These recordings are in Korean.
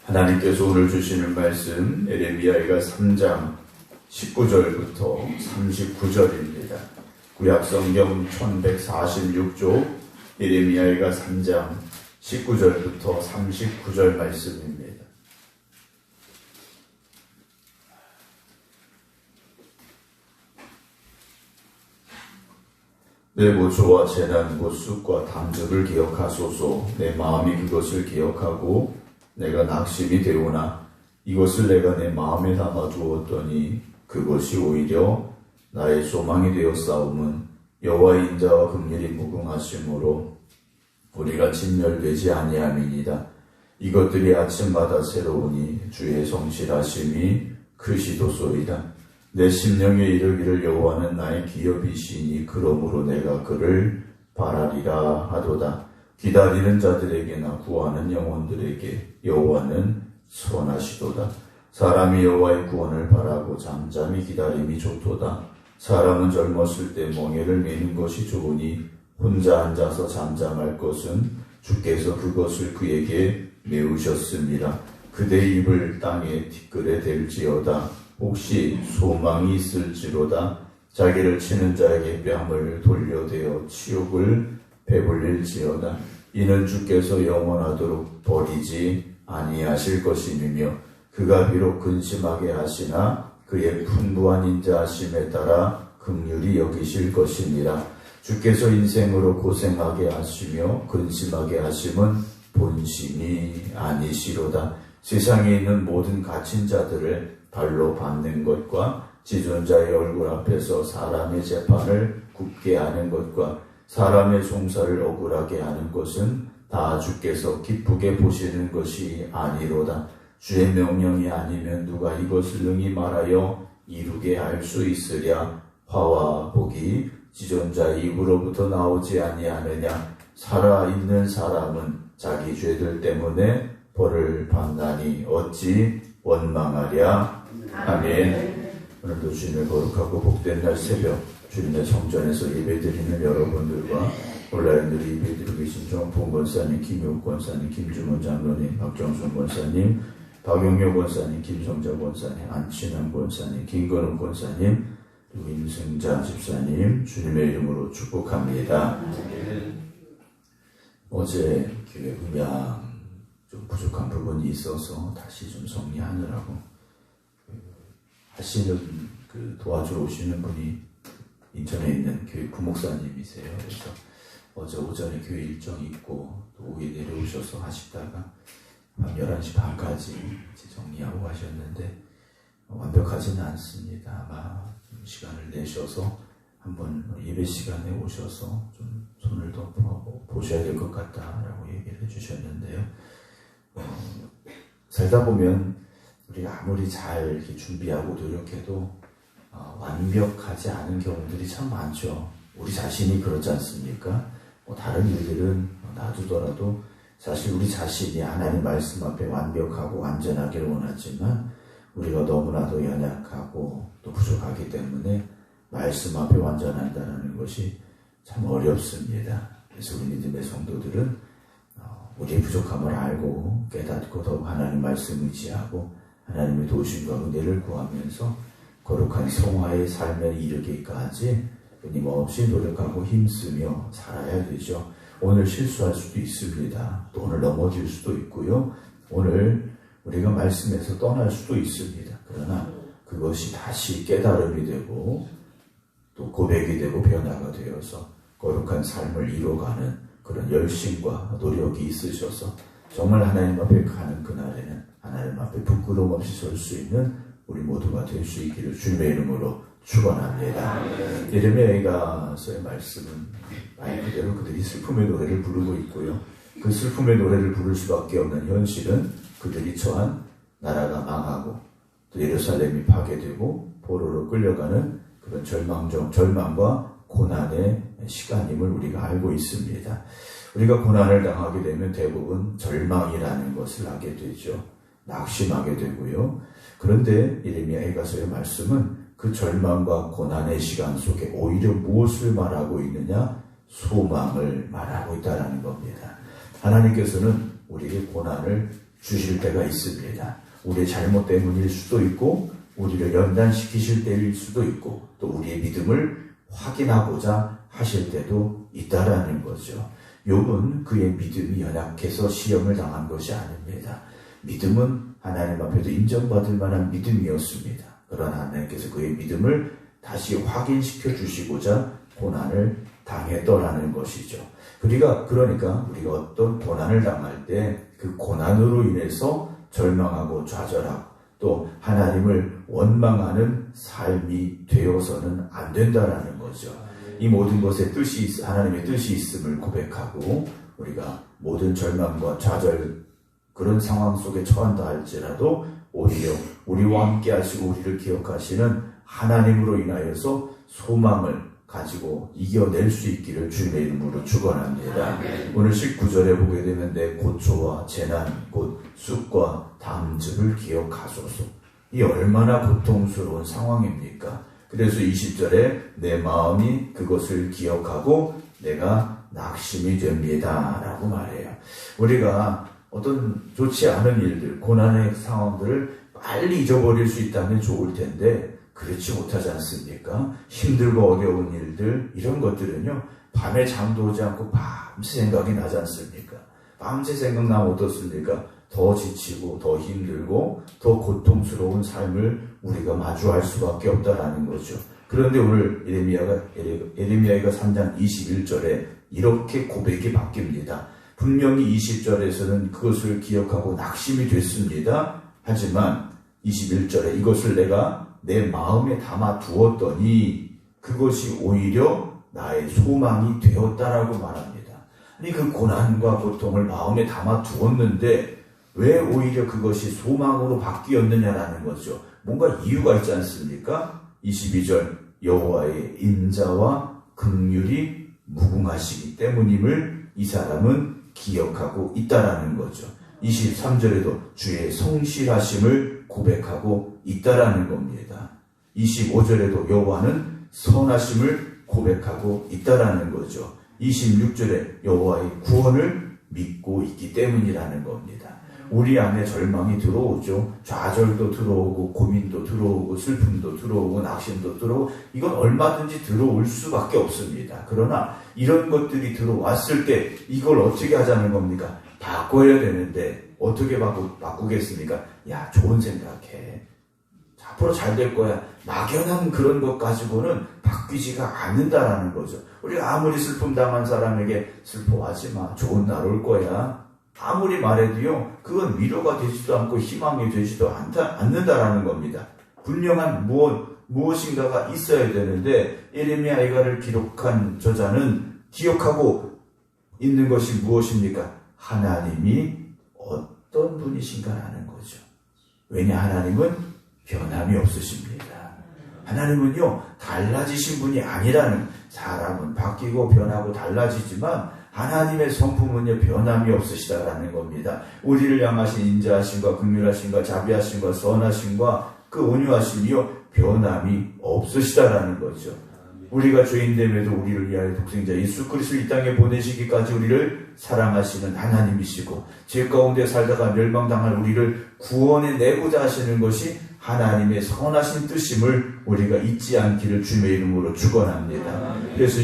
하나님께서 오늘 주시는 말씀 예레미야가 3장 19절부터 39절입니다. 구약성경 1146조 예레미야가 3장 19절부터 39절 말씀입니다. 내 모초와 재난 곧 쑥과 담즙을 기억하소서. 내 마음이 그것을 기억하고 내가 낙심이 되오나 이것을 내가 내 마음에 담아두었더니 그것이 오히려 나의 소망이 되었사옴은 여호와의 인자와 긍휼이 무궁하심으로 우리가 진멸되지 아니함이니이다. 이것들이 아침마다 새로우니 주의 성실하심이 크시도소이다. 내 심령에 이르기를 여호와는 나의 기업이시니 그러므로 내가 그를 바라리라 하도다. 기다리는 자들에게나 구하는 영혼들에게 여호와는 선하시도다. 사람이 여호와의 구원을 바라고 잠잠히 기다림이 좋도다. 사람은 젊었을 때 멍에를 메는 것이 좋으니 혼자 앉아서 잠잠할 것은 주께서 그것을 그에게 메우셨습니다. 그의 입을 땅에 티끌에 댈지어다. 혹시 소망이 있을지로다. 자기를 치는 자에게 뺨을 돌려대어 치욕을 배불릴지어다. 이는 주께서 영원하도록 버리지 아니하실 것임이며 그가 비록 근심하게 하시나 그의 풍부한 인자하심에 따라 긍휼히 여기실 것이니라. 주께서 인생으로 고생하게 하시며 근심하게 하심은 본심이 아니시로다. 세상에 있는 모든 갇힌 자들을 발로 밟는 것과 지존자의 얼굴 앞에서 사람의 재판을 굳게 하는 것과 사람의 송사를 억울하게 하는 것은 다 주께서 기쁘게 보시는 것이 아니로다. 주의 명령이 아니면 누가 이것을 능히 말하여 이루게 할 수 있으랴. 화와 복이 지존자의 입으로부터 나오지 아니하느냐. 살아있는 사람은 자기 죄들 때문에 벌을 받나니 어찌 원망하랴. 아멘. 오늘도 주님을 거룩하고 복된 날 새벽 주님의 성전에서 예배드리는 여러분들과 온라인으로 예배드리고 계신 정봉 권사님, 김효욱 권사님, 김주문 장로님, 박정순 권사님, 박용효 권사님, 김성자 권사님, 안친환 권사님, 김건웅 권사님, 그리고 임승자 집사님 주님의 이름으로 축복합니다. 어제 교회 음향 좀 부족한 부분이 있어서 다시 좀 정리하느라고 하시는 도와주러 오시는 분이 인천에 있는 교회 부목사님이세요. 그래서 어제 오전에 교회 일정이 있고 또 오후에 내려오셔서 하시다가 밤 11시 반까지 정리하고 가셨는데 완벽하지는 않습니다. 아마 좀 시간을 내셔서 한번 예배 시간에 오셔서 좀 손을 더 보셔야 될 것 같다라고 얘기를 해주셨는데요. 살다 보면 우리가 아무리 잘 이렇게 준비하고 노력해도 완벽하지 않은 경우들이 참 많죠. 우리 자신이 그렇지 않습니까? 다른 일들은 놔두더라도 사실 우리 자신이 하나님 말씀 앞에 완벽하고 완전하기를 원하지만 우리가 너무나도 연약하고 또 부족하기 때문에 말씀 앞에 완전한다는 것이 참 어렵습니다. 그래서 우리 믿음의 성도들은 우리의 부족함을 알고 깨닫고 더욱 하나님 말씀 의지하고 하나님의 도우심과 은혜를 구하면서 거룩한 성화의 삶에 이르기까지 끊임없이 노력하고 힘쓰며 살아야 되죠. 오늘 실수할 수도 있습니다. 또 오늘 넘어질 수도 있고요. 오늘 우리가 말씀에서 떠날 수도 있습니다. 그러나 그것이 다시 깨달음이 되고 또 고백이 되고 변화가 되어서 거룩한 삶을 이뤄가는 그런 열심과 노력이 있으셔서 정말 하나님 앞에 가는 그날에는 하나님 앞에 부끄러움 없이 설 수 있는 우리 모두가 될 수 있기를 주님의 이름으로 축원합니다. 예레미야서의 말씀은 말 그대로 그들이 슬픔의 노래를 부르고 있고요. 그 슬픔의 노래를 부를 수밖에 없는 현실은 그들이 처한 나라가 망하고 또 예루살렘이 파괴되고 포로로 끌려가는 그런 절망과 고난의 시간임을 우리가 알고 있습니다. 우리가 고난을 당하게 되면 대부분 절망이라는 것을 하게 되죠. 낙심하게 되고요. 그런데 예레미야서의 말씀은 그 절망과 고난의 시간 속에 오히려 무엇을 말하고 있느냐? 소망을 말하고 있다는 겁니다. 하나님께서는 우리에게 고난을 주실 때가 있습니다. 우리의 잘못 때문일 수도 있고 우리를 연단시키실 때일 수도 있고 또 우리의 믿음을 확인하고자 하실 때도 있다라는 거죠. 욥은 그의 믿음이 연약해서 시험을 당한 것이 아닙니다. 믿음은 하나님 앞에도 인정받을 만한 믿음이었습니다. 그러나 하나님께서 그의 믿음을 다시 확인시켜 주시고자 고난을 당했더라는 것이죠. 그러니까 우리가 어떤 고난을 당할 때 그 고난으로 인해서 절망하고 좌절하고 또 하나님을 원망하는 삶이 되어서는 안 된다라는 거죠. 이 모든 것에 하나님의 뜻이 있음을 고백하고 우리가 모든 절망과 좌절 그런 상황 속에 처한다 할지라도 오히려 우리와 함께 하시고 우리를 기억하시는 하나님으로 인하여서 소망을 가지고 이겨낼 수 있기를 주님의 이름으로 축원합니다. 오늘 19절에 보게 되면 내 고초와 재난 곧 쑥과 담즙을 기억하소서. 이 얼마나 고통스러운 상황입니까? 그래서 20절에 내 마음이 그것을 기억하고 내가 낙심이 됩니다 라고 말해요. 우리가 어떤 좋지 않은 일들, 고난의 상황들을 빨리 잊어버릴 수 있다면 좋을 텐데 그렇지 못하지 않습니까? 힘들고 어려운 일들 이런 것들은요 밤에 잠도 오지 않고 밤새 생각이 나지 않습니까? 밤새 생각나면 어떻습니까? 더 지치고 더 힘들고 더 고통스러운 삶을 우리가 마주할 수밖에 없다라는 거죠. 그런데 오늘 예레미야가 3장 21절에 이렇게 고백이 바뀝니다. 분명히 20절에서는 그것을 기억하고 낙심이 됐습니다. 하지만 21절에 이것을 내가 내 마음에 담아 두었더니 그것이 오히려 나의 소망이 되었다라고 말합니다. 아니 그 고난과 고통을 마음에 담아 두었는데 왜 오히려 그것이 소망으로 바뀌었느냐라는 거죠. 뭔가 이유가 있지 않습니까? 22절 여호와의 인자와 긍휼이 무궁하시기 때문임을 이 사람은 기억하고 있다라는 거죠. 23절에도 주의 성실하심을 고백하고 있다라는 겁니다. 25절에도 여호와는 선하심을 고백하고 있다라는 거죠. 26절에 여호와의 구원을 믿고 있기 때문이라는 겁니다. 우리 안에 절망이 들어오죠. 좌절도 들어오고 고민도 들어오고 슬픔도 들어오고 낙심도 들어오고 이건 얼마든지 들어올 수밖에 없습니다. 그러나 이런 것들이 들어왔을 때 이걸 어떻게 하자는 겁니까? 바꿔야 되는데 어떻게 바꾸겠습니까? 야, 좋은 생각해. 앞으로 잘 될 거야. 막연한 그런 것 가지고는 바뀌지가 않는다라는 거죠. 우리가 아무리 슬픔 당한 사람에게 슬퍼하지 마. 좋은 날 올 거야. 아무리 말해도요, 그건 위로가 되지도 않고 희망이 되지도 않는다라는 겁니다. 분명한 무엇인가가 있어야 되는데, 예레미야 이가를 기록한 저자는 기억하고 있는 것이 무엇입니까? 하나님이 어떤 분이신가라는 거죠. 왜냐, 하나님은 변함이 없으십니다. 하나님은요, 달라지신 분이 아니라는, 사람은 바뀌고 변하고 달라지지만 하나님의 성품은요, 변함이 없으시다라는 겁니다. 우리를 향하신 인자하심과 긍휼하심과 자비하심과 선하심과 그 온유하심이요, 변함이 없으시다라는 거죠. 우리가 죄인됨에도 우리를 위하여 독생자 예수 그리스도를 이 땅에 보내시기까지 우리를 사랑하시는 하나님이시고, 죄 가운데 살다가 멸망당할 우리를 구원해내고자 하시는 것이 하나님의 선하신 뜻임을 우리가 잊지 않기를 주님의 이름으로 축원합니다. 그래서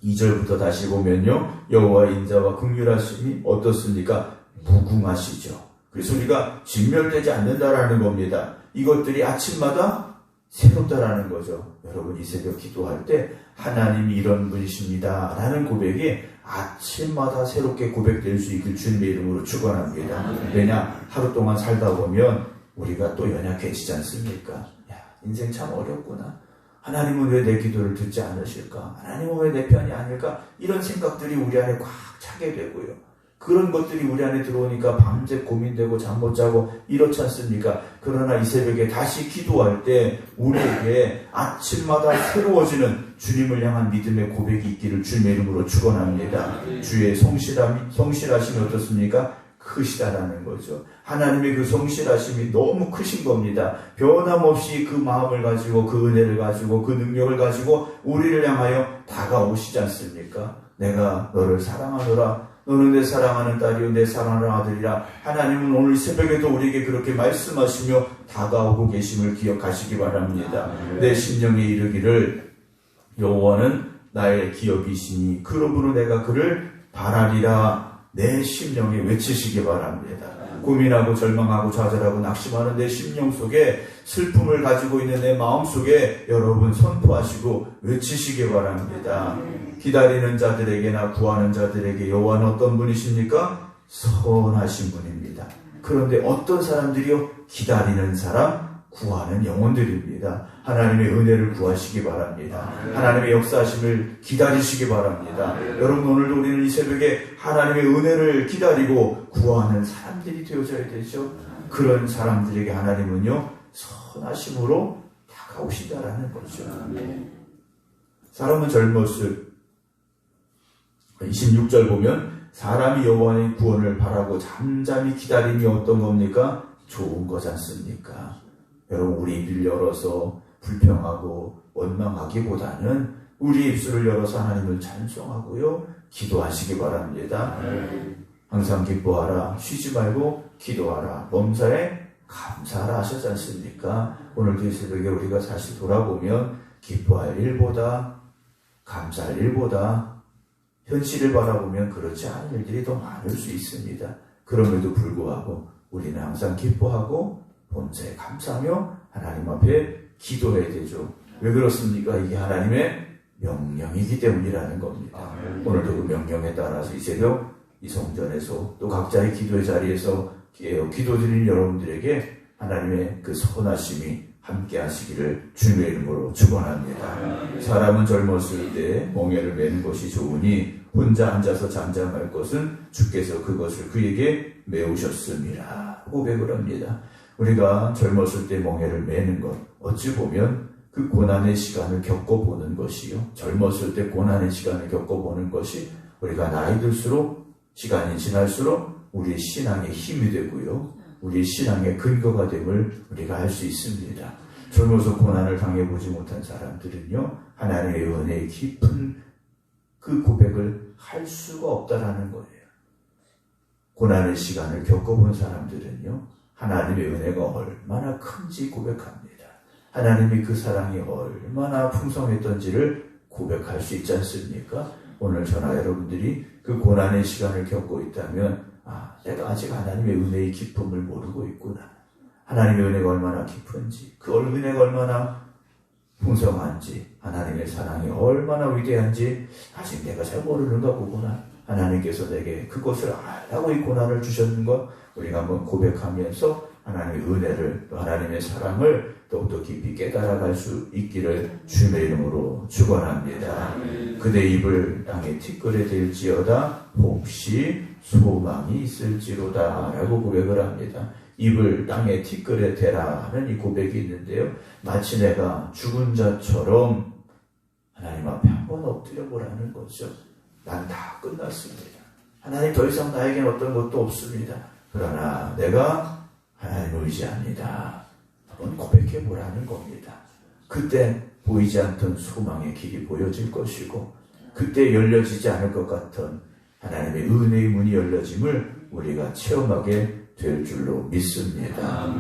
22절부터 다시 보면요, 여호와의 인자와 긍휼하심이 어떻습니까? 무궁하시죠. 그래서 우리가 진멸되지 않는다라는 겁니다. 이것들이 아침마다 새롭다라는 거죠. 여러분 이 새벽 기도할 때 하나님이 이런 분이십니다 라는 고백이 아침마다 새롭게 고백될 수 있길 주님의 이름으로 축원합니다. 왜냐, 하루 동안 살다 보면 우리가 또 연약해지지 않습니까? 야, 인생 참 어렵구나. 하나님은 왜 내 기도를 듣지 않으실까? 하나님은 왜 내 편이 아닐까? 이런 생각들이 우리 안에 꽉 차게 되고요. 그런 것들이 우리 안에 들어오니까 밤새 고민되고 잠 못 자고 이렇지 않습니까? 그러나 이 새벽에 다시 기도할 때 우리에게 아침마다 새로워지는 주님을 향한 믿음의 고백이 있기를 주님의 이름으로 축원합니다. 주의 성실하심이 어떻습니까? 크시다라는 거죠. 하나님의 그 성실하심이 너무 크신 겁니다. 변함없이 그 마음을 가지고 그 은혜를 가지고 그 능력을 가지고 우리를 향하여 다가오시지 않습니까? 내가 너를 사랑하노라. 너는 내 사랑하는 딸이요 내 사랑하는 아들이라. 하나님은 오늘 새벽에도 우리에게 그렇게 말씀하시며 다가오고 계심을 기억하시기 바랍니다. 내 심령에 이르기를 여호와는 나의 기업이시니 그러므로 내가 그를 바라리라. 내 심령에 외치시기 바랍니다. 고민하고 절망하고 좌절하고 낙심하는 내 심령 속에 슬픔을 가지고 있는 내 마음 속에 여러분 선포하시고 외치시기 바랍니다. 기다리는 자들에게나 구하는 자들에게 여호와는 어떤 분이십니까? 선하신 분입니다. 그런데 어떤 사람들이요? 기다리는 사람, 구하는 영혼들입니다. 하나님의 은혜를 구하시기 바랍니다. 하나님의 역사하심을 기다리시기 바랍니다. 여러분 오늘도 우리는 이 새벽에 하나님의 은혜를 기다리고 구하는 사람들이 되어져야 되죠. 그런 사람들에게 하나님은요 선하심으로 다가오신다라는 거죠. 사람은 젊었을 26절 보면 사람이 여호와의 구원을 바라고 잠잠히 기다림이 어떤 겁니까? 좋은 거지 않습니까? 여러분 우리 입을 열어서 불평하고 원망하기보다는 우리 입술을 열어서 하나님을 찬송하고요 기도하시기 바랍니다. 항상 기뻐하라, 쉬지 말고 기도하라, 범사에 감사하라 하셨지 않습니까? 오늘도 이 새벽에 우리가 다시 돌아보면 기뻐할 일보다 감사할 일보다 현실을 바라보면 그렇지 않은 일들이 더 많을 수 있습니다. 그럼에도 불구하고 우리는 항상 기뻐하고 범사에 감사하며 하나님 앞에 기도해야 되죠. 왜 그렇습니까? 이게 하나님의 명령이기 때문이라는 겁니다. 오늘도 그 명령에 따라서 이 새벽 이 성전에서 또 각자의 기도의 자리에서 기도드리는 여러분들에게 하나님의 그 선하심이 함께 하시기를 주님의 이름으로 축원합니다. 사람은 젊었을 때 멍에를 매는 것이 좋으니 혼자 앉아서 잠잠할 것은 주께서 그것을 그에게 메우셨음이라 고백을 합니다. 우리가 젊었을 때 멍에를 매는 것, 어찌 보면 그 고난의 시간을 겪어보는 것이요. 젊었을 때 고난의 시간을 겪어보는 것이 우리가 나이 들수록 시간이 지날수록 우리의 신앙의 힘이 되고요. 우리의 신앙의 근거가 됨을 우리가 알 수 있습니다. 젊어서 고난을 당해보지 못한 사람들은요. 하나님의 은혜의 깊은 그 고백을 할 수가 없다라는 거예요. 고난의 시간을 겪어본 사람들은요. 하나님의 은혜가 얼마나 큰지 고백합니다. 하나님이 그 사랑이 얼마나 풍성했던지를 고백할 수 있지 않습니까? 오늘 저나 여러분들이 그 고난의 시간을 겪고 있다면 내가 아직 하나님의 은혜의 기쁨을 모르고 있구나. 하나님의 은혜가 얼마나 깊은지, 그 은혜가 얼마나 풍성한지, 하나님의 사랑이 얼마나 위대한지 아직 내가 잘 모르는가 보구나. 하나님께서 내게 그것을 알라고 이 고난을 주셨는 것 우리가 한번 고백하면서 하나님의 은혜를 또 하나님의 사랑을 더욱더 깊이 깨달아갈 수 있기를 주님의 이름으로 축원합니다. 그대 입을 땅에 티끌에 댈지어다 혹시 소망이 있을지로다 라고 고백을 합니다. 입을 땅에 티끌에 대라는 이 고백이 있는데요. 마치 내가 죽은 자처럼 하나님 앞에 한번 엎드려 보라는 거죠. 난 다 끝났습니다. 하나님 더 이상 나에겐 어떤 것도 없습니다. 그러나 내가 하나님을 의지합니다. 한번 고백해 보라는 겁니다. 그때 보이지 않던 소망의 길이 보여질 것이고 그때 열려지지 않을 것 같은 하나님의 은혜의 문이 열려짐을 우리가 체험하게 될 줄로 믿습니다.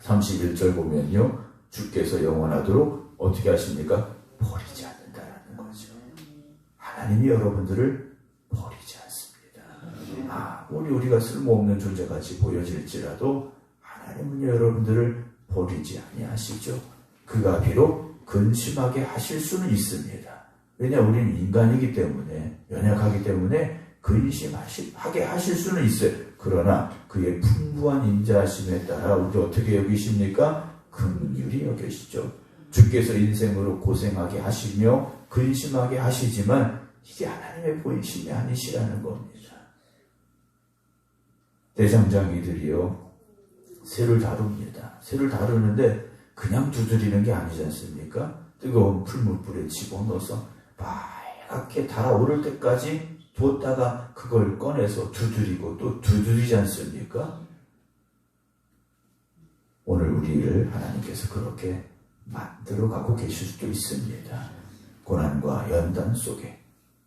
31절 보면요. 주께서 영원하도록 어떻게 하십니까? 버리지 않는다라는 거죠. 하나님이 여러분들을 버리지 않습니다. 아무리 우리가 쓸모없는 존재같이 보여질지라도 하나님은 여러분들을 버리지 아니하시죠. 그가 비록 근심하게 하실 수는 있습니다. 왜냐 우리는 인간이기 때문에 연약하기 때문에 근심하게 하실 수는 있어요. 그러나 그의 풍부한 인자하심에 따라 우리 어떻게 여기십니까? 긍휼히 여기시죠. 주께서 인생으로 고생하게 하시며 근심하게 하시지만 이게 하나님의 본심이 아니시라는 겁니다. 대장장이들이요 새를 다룹니다. 새를 다루는데 그냥 두드리는 게 아니지 않습니까? 뜨거운 풀무불에 집어넣어서 빨갛게 달아오를 때까지 뒀다가 그걸 꺼내서 두드리고 또 두드리지 않습니까? 오늘 우리를 하나님께서 그렇게 만들어 가고 계실 수도 있습니다. 고난과 연단 속에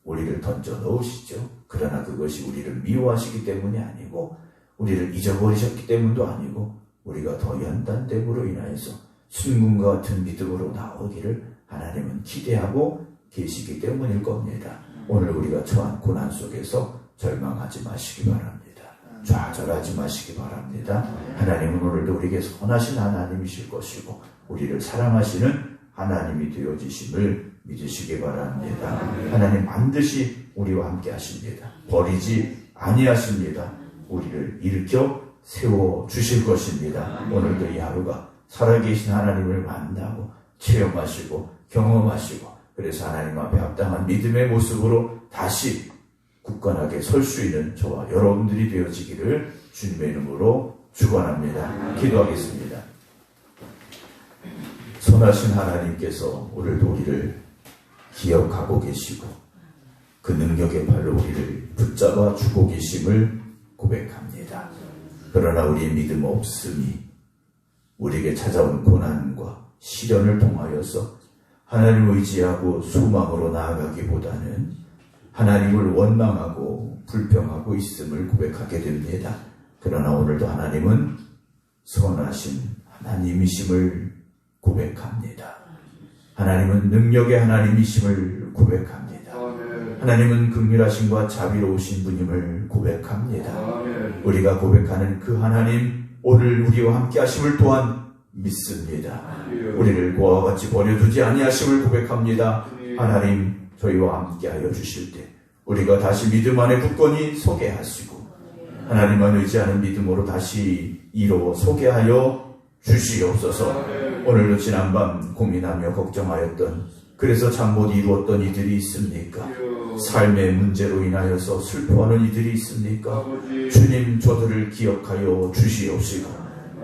우리를 던져 넣으시죠. 그러나 그것이 우리를 미워하시기 때문이 아니고 우리를 잊어버리셨기 때문도 아니고 우리가 더 연단됨으로 인하여서 순금과 같은 믿음으로 나오기를 하나님은 기대하고 계시기 때문일 겁니다. 오늘 우리가 처한 고난 속에서 절망하지 마시기 바랍니다. 좌절하지 마시기 바랍니다. 하나님은 오늘도 우리에게 선하신 하나님이실 것이고 우리를 사랑하시는 하나님이 되어지심을 믿으시기 바랍니다. 하나님 반드시 우리와 함께 하십니다. 버리지 아니하십니다. 우리를 일으켜 세워주실 것입니다. 오늘도 이 하루가 살아계신 하나님을 만나고 체험하시고 경험하시고 그래서 하나님 앞에 합당한 믿음의 모습으로 다시 굳건하게 설 수 있는 저와 여러분들이 되어지기를 주님의 이름으로 축원합니다. 기도하겠습니다. 선하신 하나님께서 오늘도 우리를 기억하고 계시고 그 능력의 발로 우리를 붙잡아 주고 계심을 고백합니다. 그러나 우리의 믿음 없음이 우리에게 찾아온 고난과 시련을 통하여서 하나님을 의지하고 소망으로 나아가기보다는 하나님을 원망하고 불평하고 있음을 고백하게 됩니다. 그러나 오늘도 하나님은 선하신 하나님이심을 고백합니다. 하나님은 능력의 하나님이심을 고백합니다. 하나님은 긍휼하심과 자비로우신 분임을 고백합니다. 우리가 고백하는 그 하나님 오늘 우리와 함께 하심을 또한 믿습니다. 우리를 고아와 같이 버려두지 아니하심을 고백합니다. 하나님 저희와 함께하여 주실 때 우리가 다시 믿음 안에 굳건히 서게 하시고 하나님만 의지하는 믿음으로 다시 이루어 서게 하여 주시옵소서. 오늘도 지난밤 고민하며 걱정하였던 그래서 잠 못 이루었던 이들이 있습니까? 삶의 문제로 인하여서 슬퍼하는 이들이 있습니까? 주님 저들을 기억하여 주시옵시고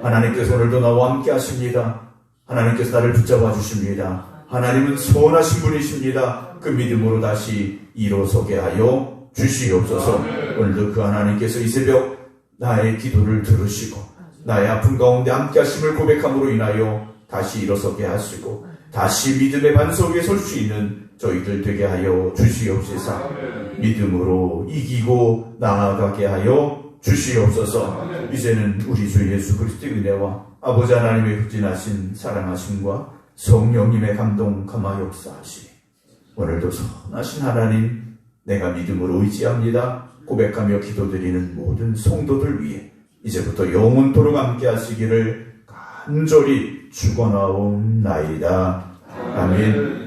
하나님께서 오늘도 나와 함께 하십니다. 하나님께서 나를 붙잡아 주십니다. 하나님은 선하신 분이십니다. 그 믿음으로 다시 일어서게 하여 주시옵소서. 오늘도 그 하나님께서 이 새벽 나의 기도를 들으시고 나의 아픔 가운데 함께 하심을 고백함으로 인하여 다시 일어서게 하시고 다시 믿음의 반석 위에 설 수 있는 저희들 되게 하여 주시옵소서. 믿음으로 이기고 나아가게 하여 주시옵소서. 이제는 우리 주 예수 그리스도의 은혜와 아버지 하나님의 흑진하신 사랑하심과 성령님의 감동 감화 역사하시니 오늘도 선하신 하나님 내가 믿음으로 의지합니다 고백하며 기도드리는 모든 성도들 위해 이제부터 영원토록 함께 하시기를 간절히 축원하옵나이다. 아멘.